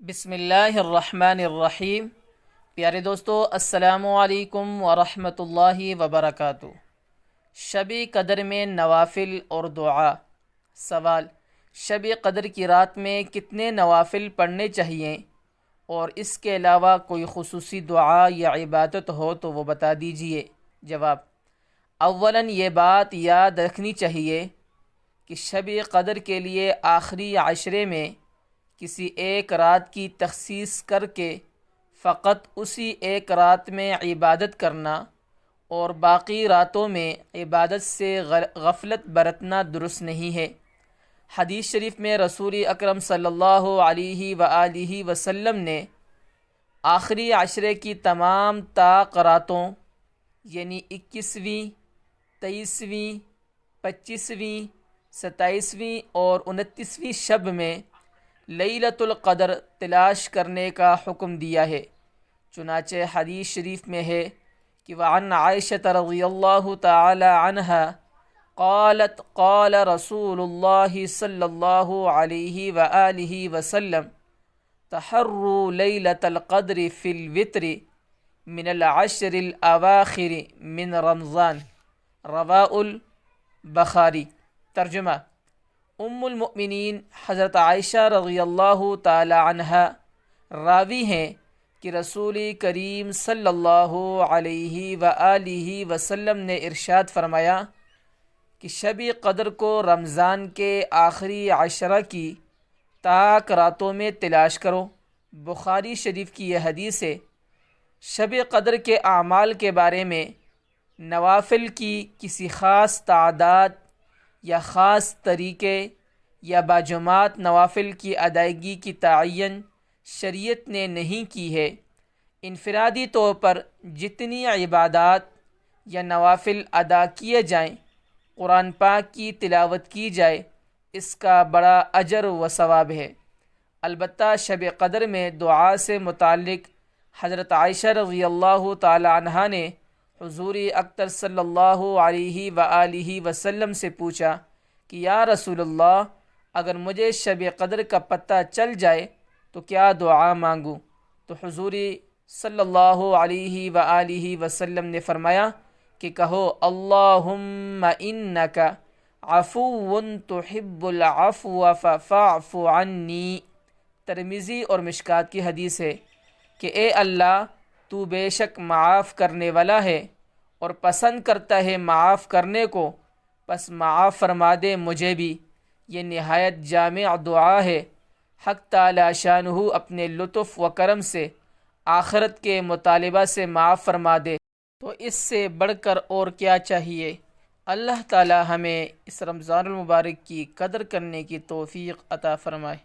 بسم اللہ الرحمن الرحیم۔ پیارے دوستو، السلام علیکم ورحمۃ اللہ وبرکاتہ۔ شب قدر میں نوافل اور دعا۔ سوال: شب قدر کی رات میں کتنے نوافل پڑھنے چاہیے، اور اس کے علاوہ کوئی خصوصی دعا یا عبادت ہو تو وہ بتا دیجئے۔ جواب: اولاً یہ بات یاد رکھنی چاہیے کہ شب قدر کے لیے آخری عشرے میں کسی ایک رات کی تخصیص کر کے فقط اسی ایک رات میں عبادت کرنا اور باقی راتوں میں عبادت سے غفلت برتنا درست نہیں ہے۔ حدیث شریف میں رسول اکرم صلی اللہ علیہ وآلہ وسلم نے آخری عشرے کی تمام طاق راتوں یعنی 21ویں، 23ویں، 25ویں، 27ویں اور 29ویں شب میں لیلۃ القدر تلاش کرنے کا حکم دیا ہے۔ چنانچہ حدیث شریف میں ہے کہ وعن عائشہ رضی اللہ تعالی عنہا قالت قال رسول اللہ صلی اللہ علیہ وآلہ وسلم تحروا لیلۃ القدر فی الوتر من العشر الاواخر من رمضان، رواہ البخاری۔ ترجمہ: ام المؤمنین حضرت عائشہ رضی اللہ تعالی عنہا راوی ہیں کہ رسول کریم صلی اللہ علیہ وآلہ وسلم نے ارشاد فرمایا کہ شب قدر کو رمضان کے آخری عشرہ کی طاق راتوں میں تلاش کرو۔ بخاری شریف کی یہ حدیث ہے۔ شب قدر کے اعمال کے بارے میں نوافل کی کسی خاص تعداد یا خاص طریقے یا باجماعت نوافل کی ادائیگی کی تعین شریعت نے نہیں کی ہے۔ انفرادی طور پر جتنی عبادات یا نوافل ادا کیے جائیں، قرآن پاک کی تلاوت کی جائے، اس کا بڑا اجر و ثواب ہے۔ البتہ شب قدر میں دعا سے متعلق حضرت عائشہ رضی اللہ تعالی عنہا نے حضور اکرم صلی اللہ علیہ وآلہ وسلم سے پوچھا کہ یا رسول اللہ، اگر مجھے شب قدر کا پتہ چل جائے تو کیا دعا مانگوں؟ تو حضور صلی اللہ علیہ وآلہ وسلم نے فرمایا کہ کہو اللہم انک عفو تحب العفو فاعف عنی۔ ترمذی اور مشکات کی حدیث ہے کہ اے اللہ، تو بے شک معاف کرنے والا ہے اور پسند کرتا ہے معاف کرنے کو، پس معاف فرما دے مجھے بھی۔ یہ نہایت جامع دعا ہے۔ حق تعالی شانہ اپنے لطف و کرم سے آخرت کے مطالبہ سے معاف فرما دے تو اس سے بڑھ کر اور کیا چاہیے۔ اللہ تعالی ہمیں اس رمضان المبارک کی قدر کرنے کی توفیق عطا فرمائے۔